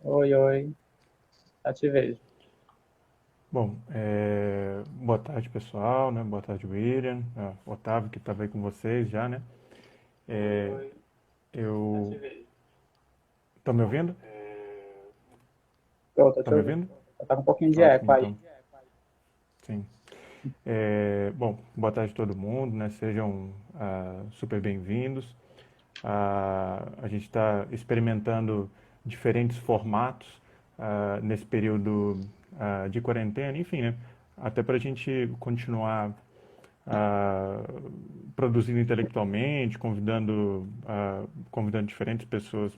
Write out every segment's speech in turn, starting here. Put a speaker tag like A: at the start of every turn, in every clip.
A: Oi, oi, já te vejo.
B: Bom, boa tarde pessoal, né? Boa tarde William, Otávio que estava aí com vocês já, né?
A: Oi,
B: É,
A: oi, já te
B: eu...
A: vejo.
B: Estão me ouvindo?
A: Tô te
B: Estão me
A: ouvindo.
B: ouvindo?
A: Tá com um pouquinho de
B: Ótimo,
A: eco aí.
B: então, sim. Bom, boa tarde a todo mundo, né? Sejam super bem-vindos. A gente está experimentando diferentes formatos nesse período de quarentena, enfim, né? Até para a gente continuar ah, produzindo intelectualmente, convidando diferentes pessoas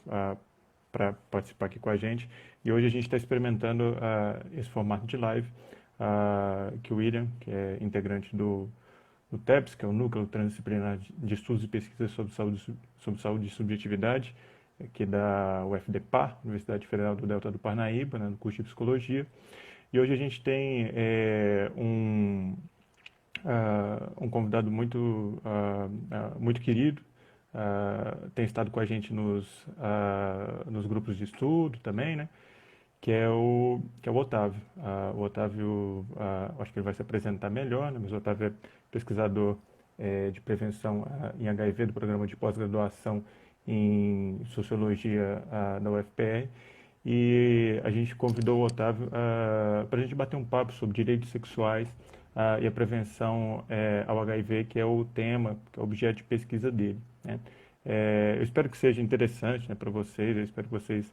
B: para participar aqui com a gente. E hoje a gente está experimentando esse formato de live que o William, que é integrante do TEPS, que é o Núcleo Transdisciplinar de Estudos e Pesquisas sobre Saúde e Subjetividade, que é da UFDPAR, Universidade Federal do Delta do Parnaíba, né, no curso de Psicologia. E hoje a gente tem um convidado muito querido, tem estado com a gente nos grupos de estudo também, né? Que é o Otávio. O Otávio, acho que ele vai se apresentar melhor, né? Mas o Otávio é pesquisador de prevenção em HIV do programa de pós-graduação em Sociologia da UFPR. E a gente convidou o Otávio para a gente bater um papo sobre direitos sexuais e a prevenção ao HIV, que é o tema, que é o objeto de pesquisa dele, né? Eu espero que seja interessante, né, para vocês, eu espero que vocês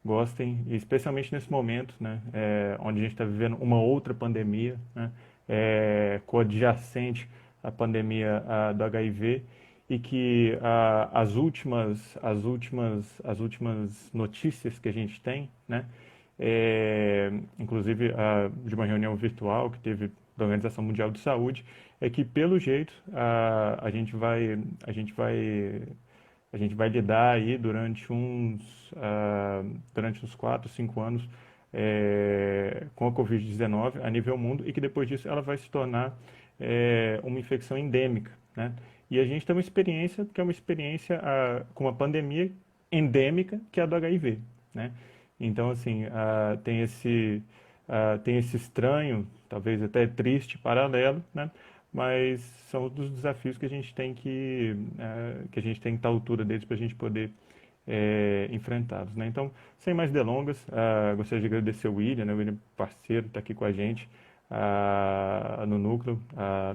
B: gostem, e especialmente nesse momento, né, onde a gente está vivendo uma outra pandemia, né, coadjacente à pandemia do HIV, e que as últimas notícias que a gente tem, né, inclusive de uma reunião virtual que teve da Organização Mundial de Saúde, é que pelo jeito a gente vai lidar aí durante uns 4, 5 anos com a Covid-19 a nível mundo, e que depois disso ela vai se tornar uma infecção endêmica, né? E a gente tem uma experiência que é uma experiência com uma pandemia endêmica, que é a do HIV, né? Então, assim, tem esse estranho, talvez até triste paralelo, né? Mas são dos desafios que a gente tem que estar à altura deles para a gente poder enfrentá-los, né? Então, sem mais delongas, gostaria de agradecer o William, né? O William, parceiro, está aqui com a gente no Núcleo,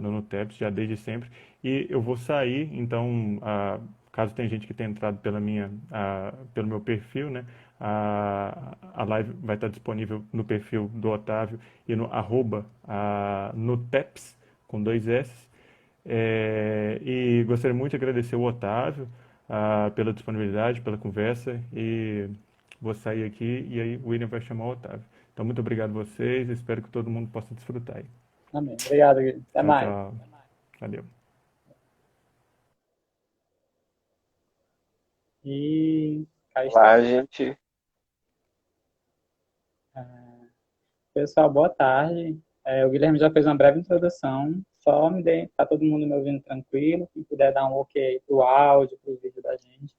B: no Nuteps, já desde sempre. E eu vou sair, então, caso tenha gente que tenha entrado pelo meu perfil, né? A live vai estar disponível no perfil do Otávio e no @nuteps, com dois S. E gostaria muito de agradecer o Otávio pela disponibilidade, pela conversa, e vou sair aqui e aí o William vai chamar o Otávio. Então, muito obrigado a vocês, espero que todo mundo possa desfrutar aí.
A: Amém. Obrigado, Guilherme. Até
B: Tchau,
A: mais.
B: tchau. Valeu.
A: E cá
C: Olá,
A: estamos.
C: gente.
A: Pessoal, boa tarde. O Guilherme já fez uma breve introdução. Só me dê, tá todo mundo me ouvindo tranquilo. Quem puder dar um ok pro áudio, pro vídeo da gente.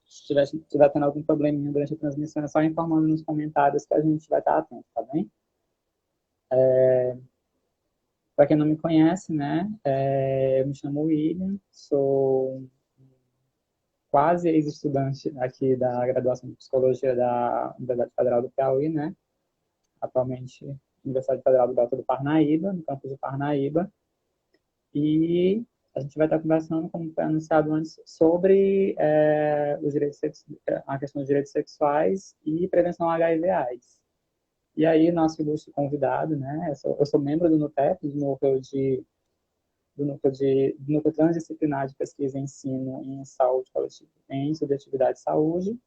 A: Se tiver tendo algum probleminha durante a transmissão, é só informando nos comentários que a gente vai estar atento, tá bem? Para quem não me conhece, né, eu me chamo William, sou quase ex-estudante aqui da graduação de Psicologia da Universidade Federal do Piauí, né, atualmente Universidade Federal do Delta do Parnaíba, no campus de Parnaíba, e a gente vai estar conversando, como foi anunciado antes, sobre a questão dos direitos sexuais e prevenção ao HIV/AIDS. E aí, nosso ilustre convidado, né, eu sou membro do NUTEP, do núcleo transdisciplinar de pesquisa e ensino em saúde coletiva, em subjetividade e saúde.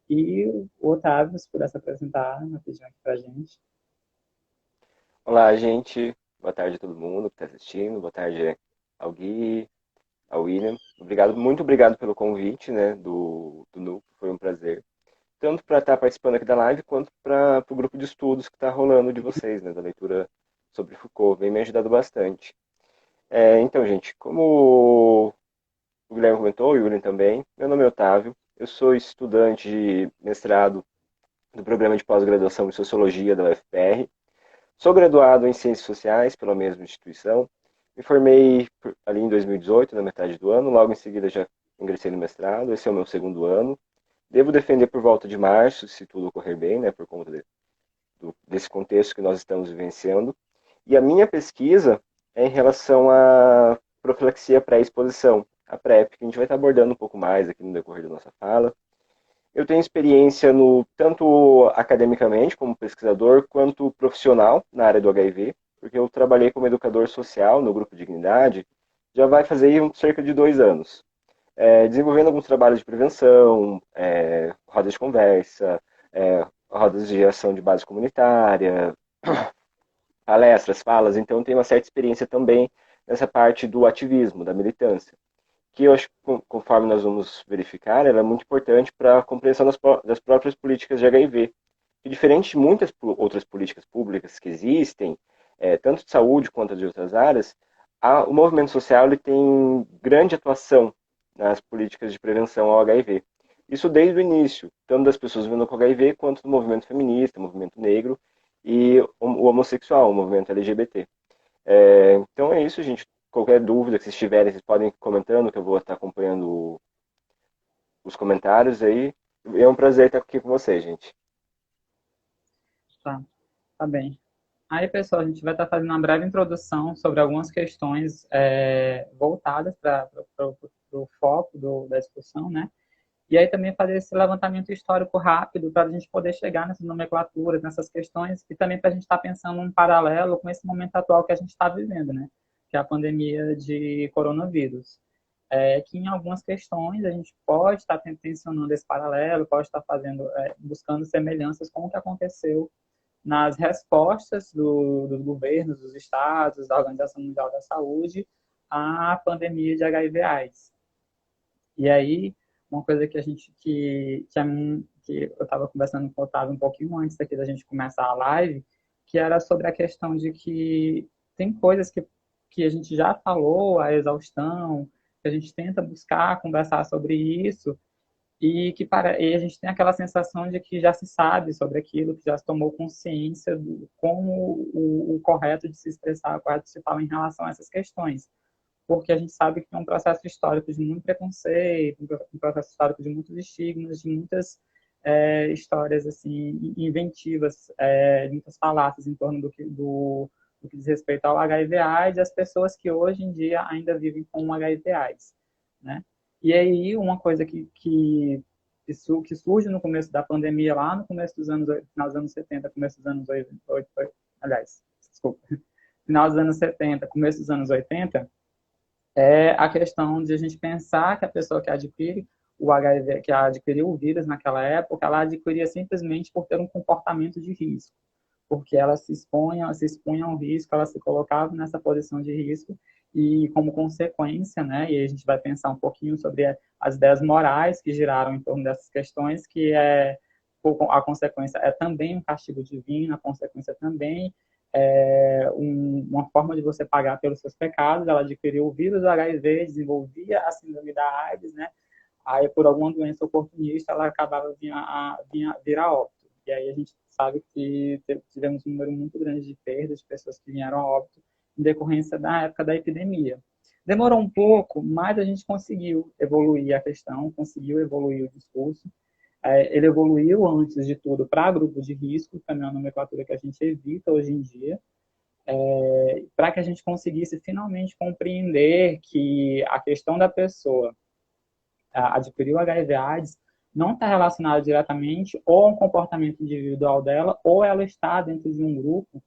A: E o Otávio, se pudesse apresentar rapidinho aqui para a gente.
C: Olá, gente. Boa tarde a todo mundo que está assistindo. Boa tarde ao Gui, ao William. Obrigado, muito obrigado pelo convite, né, do Núcleo. Foi um prazer. Tanto para estar participando aqui da live, quanto para o grupo de estudos que está rolando de vocês, né, da leitura sobre Foucault. Vem me ajudado bastante. Então, gente, como o Guilherme comentou, e o William também, meu nome é Otávio. Eu sou estudante de mestrado do Programa de Pós-Graduação em Sociologia da UFPR. Sou graduado em Ciências Sociais pela mesma instituição. Me formei ali em 2018, na metade do ano. Logo em seguida já ingressei no mestrado. Esse é o meu segundo ano. Devo defender por volta de março, se tudo ocorrer bem, né, por conta desse contexto que nós estamos vivenciando. E a minha pesquisa é em relação à profilaxia pré-exposição, a PrEP, que a gente vai estar abordando um pouco mais aqui no decorrer da nossa fala. Eu tenho experiência tanto academicamente, como pesquisador, quanto profissional na área do HIV, porque eu trabalhei como educador social no Grupo Dignidade, já vai fazer cerca de 2 anos. Desenvolvendo alguns trabalhos de prevenção, rodas de conversa, rodas de ação de base comunitária, palestras, falas, então tem uma certa experiência também nessa parte do ativismo, da militância, que eu acho que, conforme nós vamos verificar, ela é muito importante para a compreensão das próprias políticas de HIV, que diferente de muitas outras políticas públicas que existem, tanto de saúde quanto de outras áreas, o movimento social ele tem grande atuação nas políticas de prevenção ao HIV. Isso desde o início, tanto das pessoas vivendo com HIV, quanto do movimento feminista, movimento negro e o homossexual, o movimento LGBT. Então é isso, gente. Qualquer dúvida que vocês tiverem, vocês podem ir comentando, que eu vou estar acompanhando os comentários aí. É um prazer estar aqui com vocês, gente.
A: Tá, tá bem. Aí, pessoal, a gente vai estar fazendo uma breve introdução sobre algumas questões voltadas para o foco da discussão, né? E aí também fazer esse levantamento histórico rápido para a gente poder chegar nessas nomenclaturas, nessas questões, e também para a gente estar pensando um paralelo com esse momento atual que a gente está vivendo, né? Que é a pandemia de coronavírus. Que em algumas questões a gente pode estar tensionando esse paralelo, pode estar buscando semelhanças com o que aconteceu nas respostas dos governos, dos estados, da Organização Mundial da Saúde à pandemia de HIV/AIDS. E aí, uma coisa que eu estava conversando com o Otávio um pouquinho antes daqui da gente começar a live, que era sobre a questão de que tem coisas que a gente já falou a exaustão, que a gente tenta buscar conversar sobre isso, e a gente tem aquela sensação de que já se sabe sobre aquilo, que já se tomou consciência do como o correto de se expressar, o correto de se falar em relação a essas questões. Porque a gente sabe que é um processo histórico de muito preconceito, um processo histórico de muitos estigmas, de muitas histórias assim inventivas, muitas falácias em torno do que diz respeito ao HIV/AIDS e as pessoas que hoje em dia ainda vivem com o HIV/AIDS, né? E aí uma coisa que surge no começo da pandemia, lá no começo dos anos, final dos anos 70, começo dos anos 80, aliás, desculpa, final dos anos 70, começo dos anos 80, é a questão de a gente pensar que a pessoa que adquire o HIV, que adquiriu o vírus naquela época, ela adquiria simplesmente por ter um comportamento de risco, porque ela se expunha ao risco, ela se colocava nessa posição de risco e como consequência, né, e a gente vai pensar um pouquinho sobre as ideias morais que giraram em torno dessas questões, que a consequência é também um castigo divino, a consequência também uma forma de você pagar pelos seus pecados. Ela adquiriu o vírus do HIV, desenvolvia a síndrome da AIDS, né? Aí, por alguma doença oportunista, ela acabava vir a óbito. E aí a gente sabe que tivemos um número muito grande de perdas de pessoas que vieram a óbito em decorrência da época da epidemia. Demorou um pouco, mas a gente conseguiu evoluir a questão, conseguiu evoluir o discurso. Ele evoluiu, antes de tudo, para grupos de risco, que é uma nomenclatura que a gente evita hoje em dia, para que a gente conseguisse finalmente compreender que a questão da pessoa adquirir o HIV/AIDS não está relacionada diretamente ou a um comportamento individual dela, ou ela está dentro de um grupo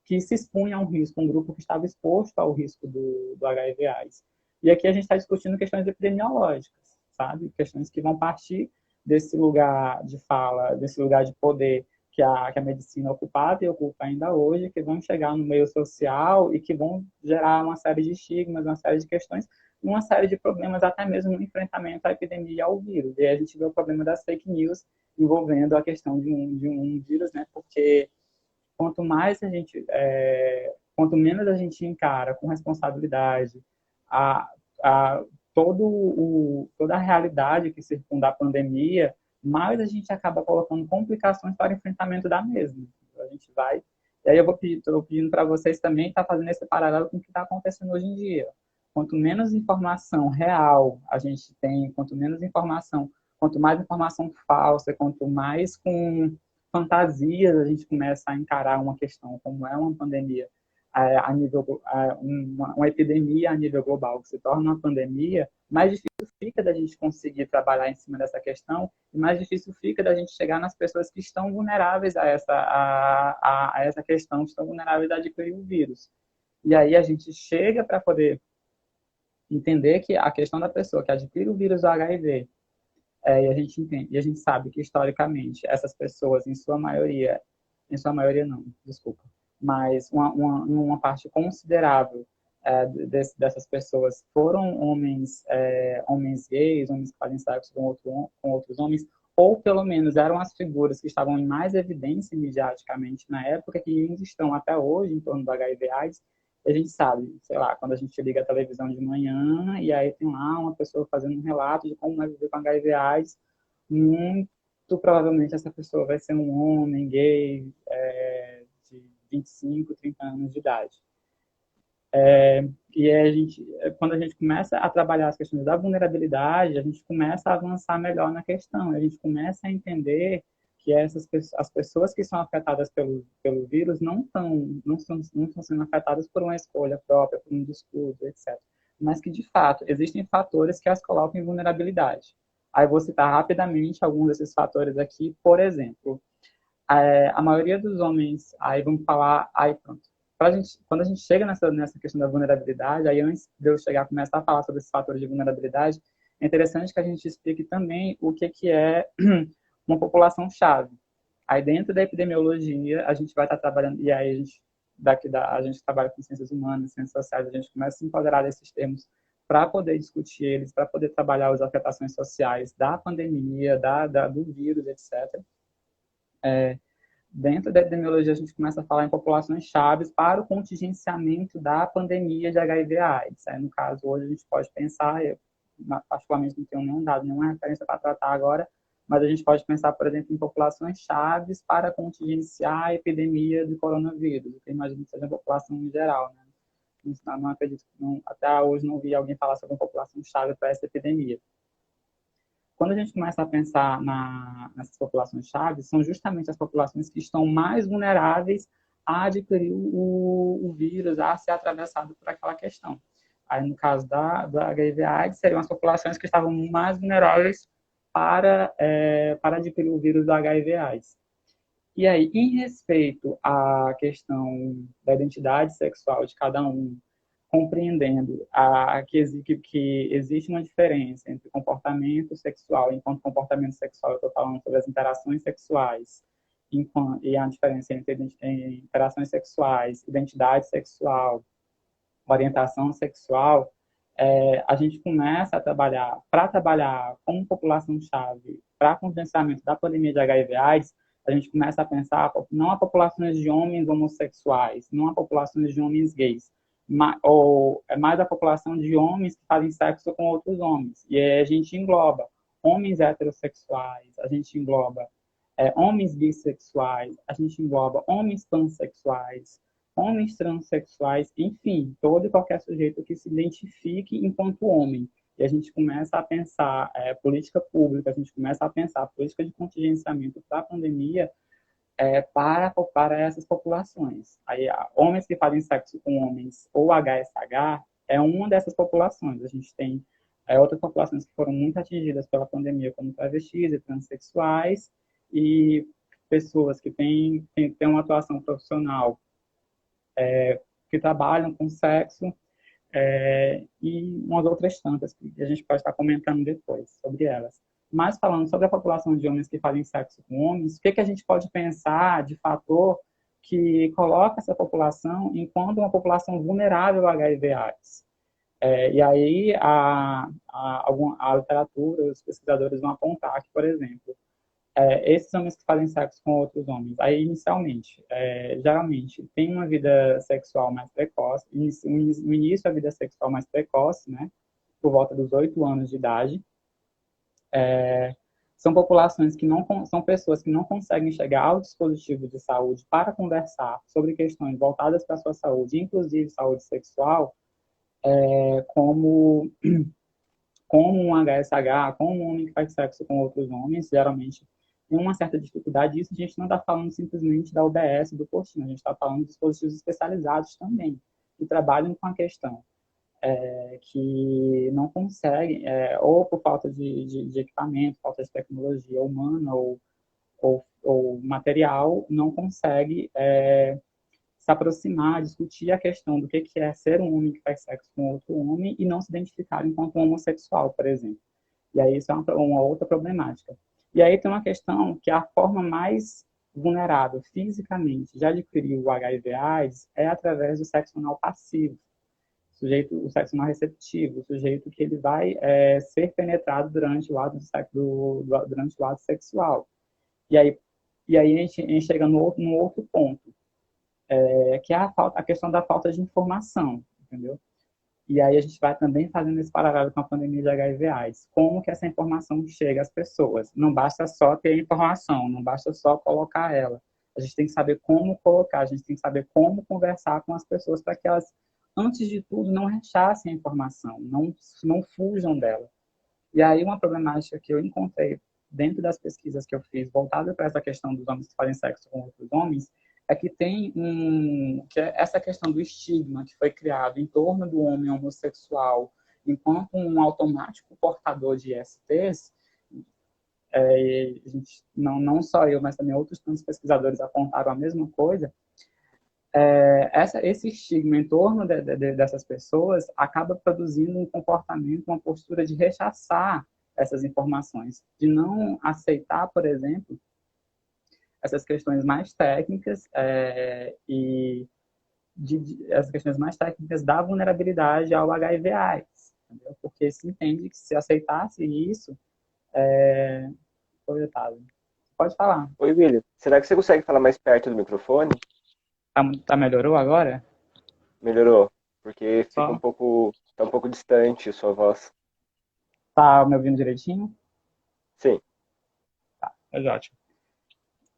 A: que se expunha a um risco, um grupo que estava exposto ao risco do HIV/AIDS. E aqui a gente está discutindo questões epidemiológicas, sabe? Questões que vão partir desse lugar de fala, desse lugar de poder que a medicina ocupava e ocupa ainda hoje, que vão chegar no meio social e que vão gerar uma série de estigmas, uma série de questões, uma série de problemas, até mesmo no enfrentamento à epidemia e ao vírus. E aí a gente vê o problema das fake news envolvendo a questão de um vírus, né? Porque quanto menos a gente encara com responsabilidade a, a toda a realidade que circunda a pandemia, mais a gente acaba colocando complicações para o enfrentamento da mesma. A gente vai... E aí eu estou pedindo para vocês também estar fazendo esse paralelo com o que está acontecendo hoje em dia. Quanto menos informação real a gente tem, quanto menos informação, quanto mais informação falsa, quanto mais com fantasias a gente começa a encarar uma questão como é uma pandemia, a nível, uma epidemia a nível global que se torna uma pandemia, mais difícil fica da gente conseguir trabalhar em cima dessa questão e mais difícil fica da gente chegar nas pessoas que estão vulneráveis a essa questão, que estão vulneráveis a adquirir o vírus. E aí a gente chega para poder entender que a questão da pessoa que adquire o vírus do HIV, e a gente entende, e a gente sabe que historicamente essas pessoas, em sua maioria não, desculpa, mas uma parte considerável dessas pessoas foram homens gays, homens que fazem sexo com outros homens, ou pelo menos eram as figuras que estavam em mais evidência midiaticamente na época, que ainda estão até hoje em torno do HIV/AIDS. A gente sabe, sei lá, quando a gente liga a televisão de manhã e aí tem lá uma pessoa fazendo um relato de como é viver com HIV/AIDS, muito provavelmente essa pessoa vai ser um homem gay de 25, 30 anos de idade. E quando a gente começa a trabalhar as questões da vulnerabilidade, a gente começa a avançar melhor na questão, a gente começa a entender que as pessoas que são afetadas pelo vírus não estão sendo afetadas por uma escolha própria, por um discurso, etc. Mas que, de fato, existem fatores que as colocam em vulnerabilidade. Aí vou citar rapidamente alguns desses fatores aqui. Por exemplo, a maioria dos homens, aí vamos falar, aí pronto. Quando a gente chega nessa questão da vulnerabilidade, aí antes de eu chegar a começar a falar sobre esses fatores de vulnerabilidade, é interessante que a gente explique também o que é uma população-chave. Aí dentro da epidemiologia, a gente vai estar trabalhando, e aí a gente trabalha com ciências humanas, ciências sociais, a gente começa a se empoderar desses termos para poder discutir eles, para poder trabalhar as afetações sociais da pandemia, do vírus, etc. Dentro da epidemiologia, a gente começa a falar em populações chaves para o contingenciamento da pandemia de HIV/AIDS. No caso, hoje a gente pode pensar, eu particularmente não tenho nenhum dado, nenhuma referência para tratar agora, mas a gente pode pensar, por exemplo, em populações chaves para contingenciar a epidemia de coronavírus, que eu imagino que seja a população em geral, né? Não acredito, até hoje não vi alguém falar sobre uma população chave para essa epidemia. Quando a gente começa a pensar nessas populações-chave, são justamente as populações que estão mais vulneráveis a adquirir o vírus, a ser atravessado por aquela questão. Aí, no caso da HIV/AIDS, seriam as populações que estavam mais vulneráveis para adquirir o vírus do HIV/AIDS. E aí, em respeito à questão da identidade sexual de cada um, compreendendo que existe uma diferença entre comportamento sexual, enquanto comportamento sexual eu estou falando sobre as interações sexuais, e a diferença entre interações sexuais, identidade sexual, orientação sexual, a gente começa a trabalhar como população-chave para contingenciamento da pandemia de HIV/AIDS, a gente começa a pensar não a populações de homens homossexuais, não a populações de homens gays, ou é mais a população de homens que fazem sexo com outros homens. E aí a gente engloba homens heterossexuais, a gente engloba homens bissexuais, a gente engloba homens pansexuais, homens transexuais, enfim, todo e qualquer sujeito que se identifique enquanto homem. E a gente começa a pensar política pública, a gente começa a pensar política de contingenciamento para a pandemia para essas populações. Aí, homens que fazem sexo com homens ou HSH é uma dessas populações. A gente tem outras populações que foram muito atingidas pela pandemia, como travestis e transexuais, e pessoas que têm uma atuação profissional que trabalham com sexo, e umas outras tantas que a gente pode estar comentando depois sobre elas. Mas falando sobre a população de homens que fazem sexo com homens, o que a gente pode pensar de fator que coloca essa população enquanto uma população vulnerável ao HIV/AIDS? E aí a literatura, os pesquisadores vão apontar que, por exemplo, esses homens que fazem sexo com outros homens, aí inicialmente, geralmente, tem uma vida sexual mais precoce, no início a vida sexual mais precoce, né, por volta dos 8 anos de idade, são populações que não são pessoas que não conseguem chegar ao dispositivo de saúde para conversar sobre questões voltadas para a sua saúde, inclusive saúde sexual, como um HSH, como um homem que faz sexo com outros homens, geralmente tem uma certa dificuldade. Isso a gente não está falando simplesmente da UBS, do postinho, a gente está falando de dispositivos especializados também, que trabalham com a questão, que não conseguem, ou por falta de equipamento, falta de tecnologia humana ou material, não consegue se aproximar, discutir a questão do que é ser um homem que faz sexo com outro homem e não se identificar enquanto homossexual, por exemplo. E aí isso é uma outra problemática. E aí tem uma questão que a forma mais vulnerável fisicamente de adquirir o HIV/AIDS é através do sexo anal passivo, o sexo não receptivo, o sujeito que ele vai ser penetrado durante o ato durante o ato sexual. E aí a gente chega no outro ponto, que é a questão da falta de informação, entendeu? E aí a gente vai também fazendo esse paralelo com a pandemia de HIV/AIDS. Como que essa informação chega às pessoas? Não basta só ter informação, não basta só colocar ela. A gente tem que saber como colocar, a gente tem que saber como conversar com as pessoas para que elas, antes de tudo, não rechacem a informação, não fujam dela. E aí uma problemática que eu encontrei dentro das pesquisas que eu fiz, voltada para essa questão dos homens que fazem sexo com outros homens, é que tem essa questão do estigma que foi criado em torno do homem homossexual enquanto um automático portador de ISTs. Não só eu, mas também outros tantos pesquisadores apontaram a mesma coisa. Esse estigma em torno dessas pessoas acaba produzindo um comportamento, uma postura de rechaçar essas informações, de não aceitar, por exemplo, essas questões mais técnicas essas questões mais técnicas da vulnerabilidade ao HIV/AIDS, entendeu? Porque se entende que se aceitasse isso, projetado. Pode falar.
C: Oi, William. Será que você consegue falar mais perto do microfone?
A: Melhorou agora?
C: Melhorou, porque fica
A: Só?
C: tá um pouco distante a sua voz.
A: Tá me ouvindo direitinho?
C: Sim.
A: Tá, é ótimo.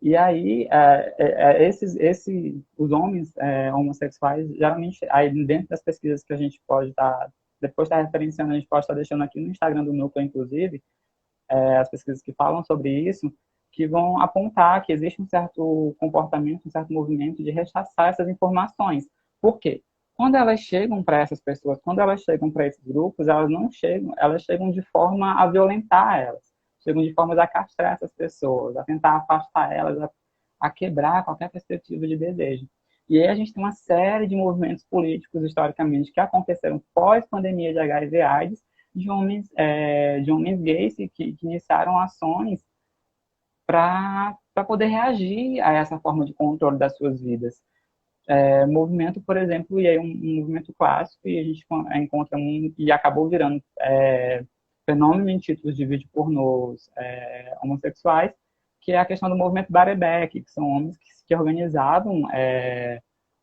A: E aí, os homens homossexuais, geralmente, aí dentro das pesquisas que a gente pode depois estar referenciando, a gente pode estar deixando aqui no Instagram do Núcleo, inclusive, as pesquisas que falam sobre isso, que vão apontar que existe um certo comportamento, um certo movimento de rechaçar essas informações. Por quê? Quando elas chegam para essas pessoas, quando elas chegam para esses grupos, elas não chegam, elas chegam de forma a violentar elas, chegam de forma a castrar essas pessoas, a tentar afastar elas, a quebrar qualquer perspectiva de desejo. E aí a gente tem uma série de movimentos políticos, historicamente, que aconteceram pós-pandemia de HIV/AIDS, de homens gays que iniciaram ações para poder reagir a essa forma de controle das suas vidas. Movimento, por exemplo, e aí um movimento clássico, e a gente encontra e acabou virando fenômeno em títulos de vídeo pornôs homossexuais, que é a questão do movimento Bareback, que são homens que organizavam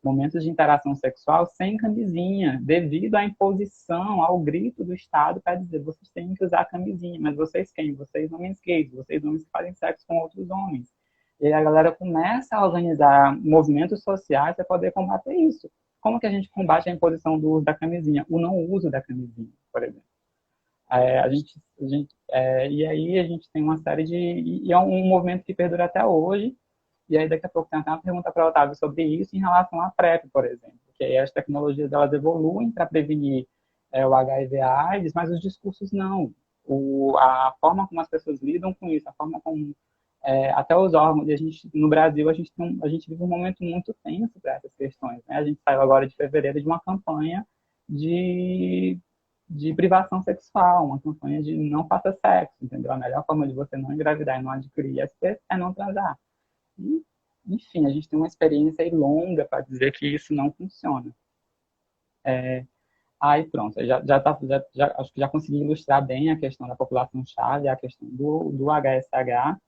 A: momentos de interação sexual sem camisinha, devido à imposição, ao grito do Estado para dizer, vocês têm que usar camisinha, mas vocês quem? Vocês homens gays, vocês homens que fazem sexo com outros homens. E a galera começa a organizar movimentos sociais para poder combater isso. Como que a gente combate a imposição do uso da camisinha? O não uso da camisinha, por exemplo. E aí a gente tem uma série e é um movimento que perdura até hoje. E aí daqui a pouco tem até uma pergunta para o Otávio sobre isso em relação à PrEP, por exemplo. Que aí as tecnologias elas evoluem para prevenir o HIV/AIDS, mas os discursos não. A forma como as pessoas lidam com isso, a forma como até os órgãos, no Brasil a gente vive um momento muito tenso para essas questões, né? A gente saiu agora de fevereiro de uma campanha de privação sexual, uma campanha de não faça sexo, entendeu? A melhor forma de você não engravidar e não adquirir IST é não transar. E, enfim, a gente tem uma experiência aí longa para dizer que isso não funciona. Aí pronto, acho que já consegui ilustrar bem a questão da população-chave, a questão do HSH.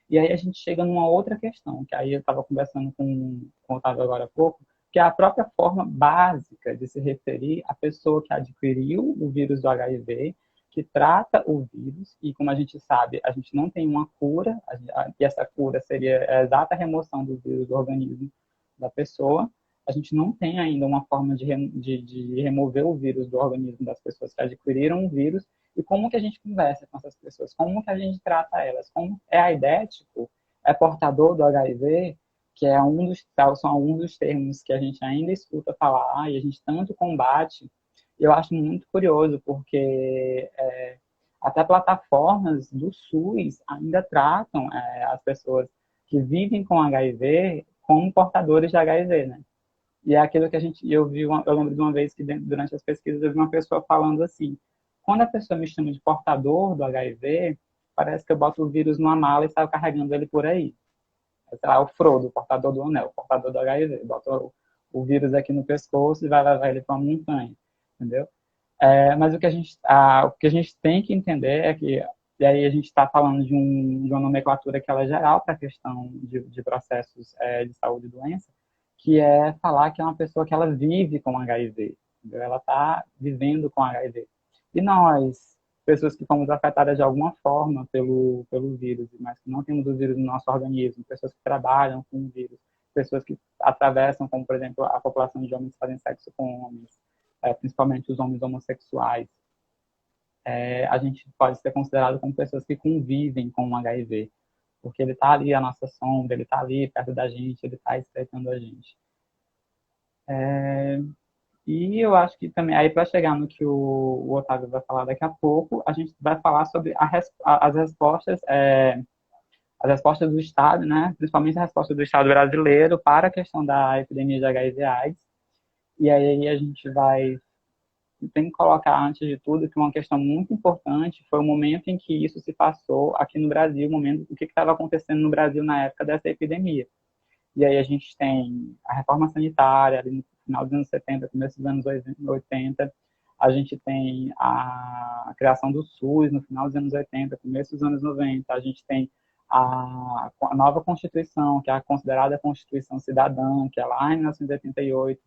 A: E aí a gente chega numa outra questão, que aí eu estava conversando com o Otávio agora há pouco, que é a própria forma básica de se referir à pessoa que adquiriu o vírus do HIV, que trata o vírus, e como a gente sabe, a gente não tem uma cura, e essa cura seria a exata remoção do vírus do organismo da pessoa. A gente não tem ainda uma forma de remover o vírus do organismo das pessoas que adquiriram o vírus, e como que a gente conversa com essas pessoas, como que a gente trata elas, como é aidético, é portador do HIV, que é são alguns dos termos que a gente ainda escuta falar, e a gente tanto combate. Eu acho muito curioso, porque até plataformas do SUS ainda tratam as pessoas que vivem com HIV como portadores de HIV, né? E é aquilo que eu lembro de uma vez que durante as pesquisas eu vi uma pessoa falando assim: quando a pessoa me chama de portador do HIV, parece que eu boto o vírus numa mala e saio carregando ele por aí. Sei lá, o Frodo, o portador do anel, o portador do HIV, bota o vírus aqui no pescoço e vai levar ele para uma montanha, entendeu? Mas o que a gente tem que entender é que, e aí a gente está falando de uma nomenclatura que ela é geral para a questão de processos de saúde e doença, que é falar que é uma pessoa que ela vive com HIV, entendeu? Ela está vivendo com HIV. E nós, pessoas que fomos afetadas de alguma forma pelo vírus, mas que não temos o vírus no nosso organismo, pessoas que trabalham com o vírus, pessoas que atravessam, como por exemplo a população de homens que fazem sexo com homens, principalmente os homens homossexuais, a gente pode ser considerado como pessoas que convivem com o HIV, porque ele está ali à nossa sombra, ele está ali perto da gente, ele está espreitando a gente. E eu acho que também, aí para chegar no que o Otávio vai falar daqui a pouco, a gente vai falar sobre as respostas do Estado, né? Principalmente a resposta do Estado brasileiro para a questão da epidemia de HIV/AIDS. E aí a gente tem que colocar, antes de tudo, que uma questão muito importante foi o momento em que isso se passou aqui no Brasil, o que estava acontecendo no Brasil na época dessa epidemia. E aí a gente tem a reforma sanitária, ali no final dos anos 70, começo dos anos 80, a gente tem a criação do SUS no final dos anos 80, começo dos anos 90, a gente tem a nova Constituição, que é a considerada Constituição Cidadã, que é lá em 1988,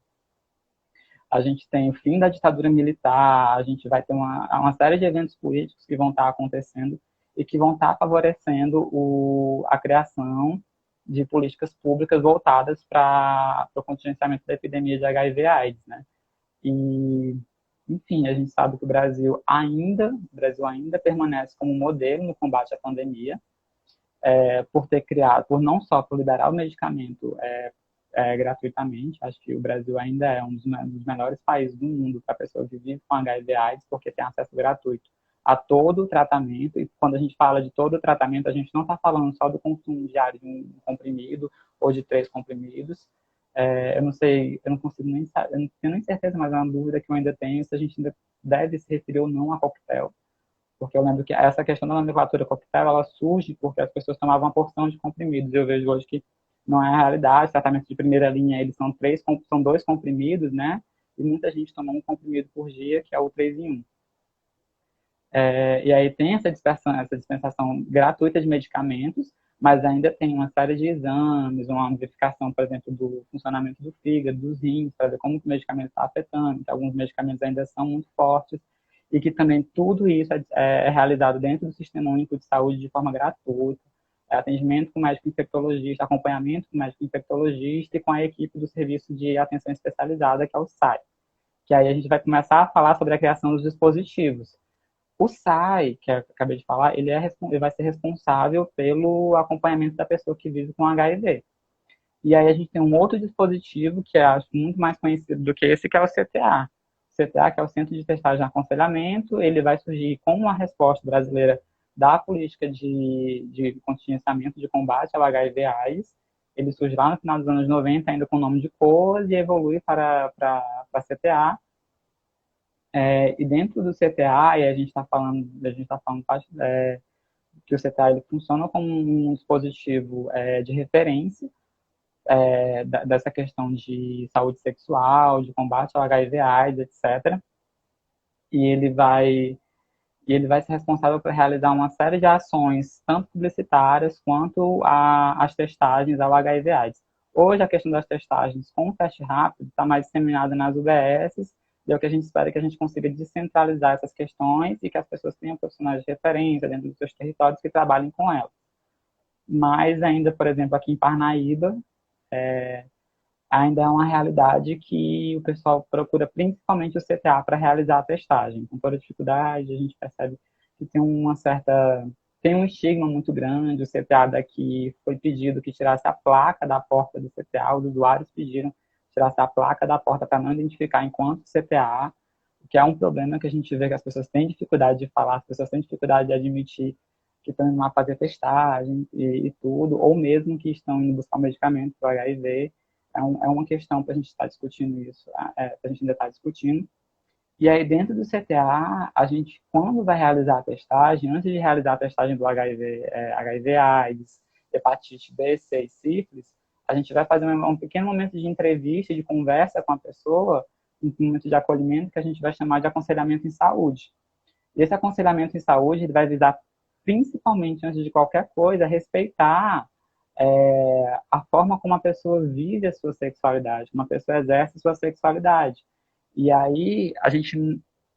A: a gente tem o fim da ditadura militar, a gente vai ter uma série de eventos políticos que vão estar acontecendo e que vão estar favorecendo a criação de políticas públicas voltadas para o contingenciamento da epidemia de HIV/AIDS, né? E, enfim, a gente sabe que o Brasil ainda permanece como modelo no combate à pandemia, por não só por liberar o medicamento gratuitamente. Acho que o Brasil ainda é um dos melhores países do mundo para a pessoa que vive com HIV/AIDS, porque tem acesso gratuito a todo o tratamento. E quando a gente fala de todo o tratamento, a gente não está falando só do consumo diário de um comprimido ou de 3 comprimidos. Eu não sei, eu não consigo nem saber, eu não tenho nem certeza, mas é uma dúvida que eu ainda tenho, se a gente ainda deve se referir ou não a coquetel. Porque eu lembro que essa questão da nomenclatura coquetel, ela surge porque as pessoas tomavam uma porção de comprimidos. Eu vejo hoje que não é a realidade. Tratamento de primeira linha, eles são 2 comprimidos, né? E muita gente toma um comprimido por dia, que é o 3 em 1. E aí tem essa dispensação gratuita de medicamentos, mas ainda tem uma série de exames, uma verificação, por exemplo, do funcionamento do fígado, dos rins, para ver como o medicamento está afetando, que alguns medicamentos ainda são muito fortes, e que também tudo isso é realizado dentro do Sistema Único de Saúde de forma gratuita. Atendimento com médico infectologista, acompanhamento com médico infectologista e com a equipe do Serviço de Atenção Especializada, que é o SAI. Que aí a gente vai começar a falar sobre a criação dos dispositivos. O SAI, que eu acabei de falar, ele vai ser responsável pelo acompanhamento da pessoa que vive com HIV. E aí a gente tem um outro dispositivo que eu acho muito mais conhecido do que esse, que é o CTA. O CTA, que é o Centro de Testagem e Aconselhamento, ele vai surgir como uma resposta brasileira da política de contingenciamento, de combate ao HIV/AIDS. Ele surge lá no final dos anos 90, ainda com o nome de COAS, e evolui para CTA. E dentro do CTA, e a gente está falando que o CTA ele funciona como um dispositivo de referência dessa questão de saúde sexual, de combate ao HIV/AIDS, etc. E ele vai ser responsável por realizar uma série de ações, tanto publicitárias quanto as testagens ao HIV/AIDS. Hoje, a questão das testagens com teste rápido está mais disseminada nas UBSs, E é o que a gente espera, que a gente consiga descentralizar essas questões e que as pessoas tenham profissionais de referência dentro dos seus territórios que trabalhem com elas. Mas ainda, por exemplo, aqui em Parnaíba, ainda é uma realidade que o pessoal procura principalmente o CTA para realizar a testagem. Com toda dificuldade, a gente percebe que tem um estigma muito grande. O CTA daqui foi pedido que tirasse a placa da porta do CTA, os usuários pediram que tirasse a placa da porta para não identificar enquanto CTA, o que é um problema que a gente vê que as pessoas têm dificuldade de falar, as pessoas têm dificuldade de admitir que estão indo lá fazer testagem e tudo, ou mesmo que estão indo buscar um medicamento para o HIV. É uma questão para a gente estar discutindo isso, para a gente ainda estar discutindo. E aí, dentro do CTA, a gente, quando vai realizar a testagem, antes de realizar a testagem do HIV/AIDS, hepatite B, C e sífilis, a gente vai fazer um pequeno momento de entrevista, de conversa com a pessoa, um momento de acolhimento que a gente vai chamar de aconselhamento em saúde. E esse aconselhamento em saúde ele vai visar, principalmente, antes de qualquer coisa, respeitar a forma como a pessoa vive a sua sexualidade, como a pessoa exerce a sua sexualidade. E aí,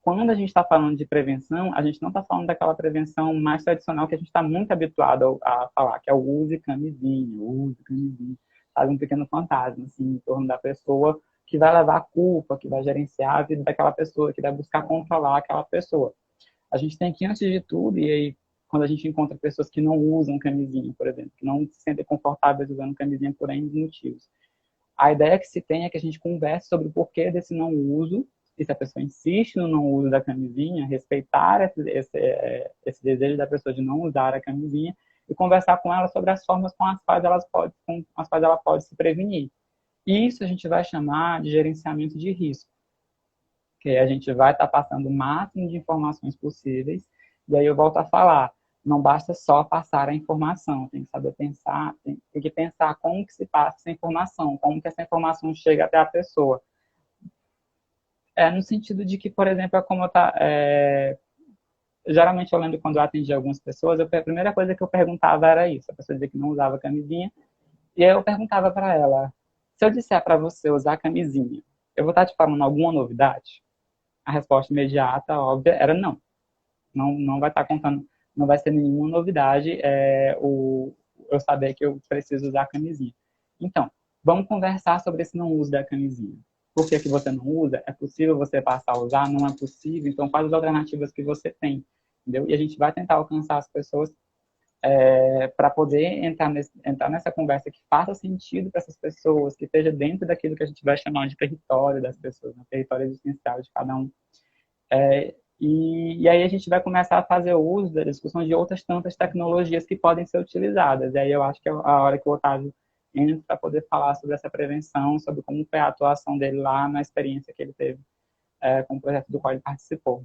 A: quando a gente está falando de prevenção, a gente não está falando daquela prevenção mais tradicional que a gente está muito habituado a falar, que é o use camisinha, sabe, um pequeno fantasma, assim, em torno da pessoa que vai levar a culpa, que vai gerenciar a vida daquela pessoa, que vai buscar controlar aquela pessoa. A gente tem que, antes de tudo, e aí, quando a gente encontra pessoas que não usam camisinha, por exemplo, que não se sentem confortáveis usando camisinha por N motivos, a ideia que se tem é que a gente converse sobre o porquê desse não uso, e se a pessoa insiste no não uso da camisinha, respeitar esse desejo da pessoa de não usar a camisinha e conversar com ela sobre as formas com as quais ela pode se prevenir. Isso a gente vai chamar de gerenciamento de risco, que a gente vai estar passando o máximo de informações possíveis, e aí eu volto a falar, não basta só passar a informação, tem que saber pensar, tem que pensar como que se passa essa informação, como que essa informação chega até a pessoa. No sentido de que, por exemplo, geralmente eu lembro quando eu atendi algumas pessoas, a primeira coisa que eu perguntava era isso, a pessoa dizia que não usava camisinha, e aí eu perguntava para ela, se eu disser para você usar camisinha, eu vou estar te falando alguma novidade? A resposta imediata, óbvia, era não. Não vai estar contando, não vai ser nenhuma novidade eu saber que eu preciso usar a camisinha. Então, vamos conversar sobre esse não uso da camisinha. Por que você não usa? É possível você passar a usar? Não é possível? Então, quais as alternativas que você tem? Entendeu? E a gente vai tentar alcançar as pessoas para poder entrar nessa conversa que faça sentido para essas pessoas, que esteja dentro daquilo que a gente vai chamar de território das pessoas, né? Território existencial de cada um. E aí a gente vai começar a fazer uso da discussão de outras tantas tecnologias que podem ser utilizadas. E aí eu acho que é a hora que o Otávio entra para poder falar sobre essa prevenção, sobre como foi a atuação dele lá na experiência que ele teve com o projeto do qual ele participou.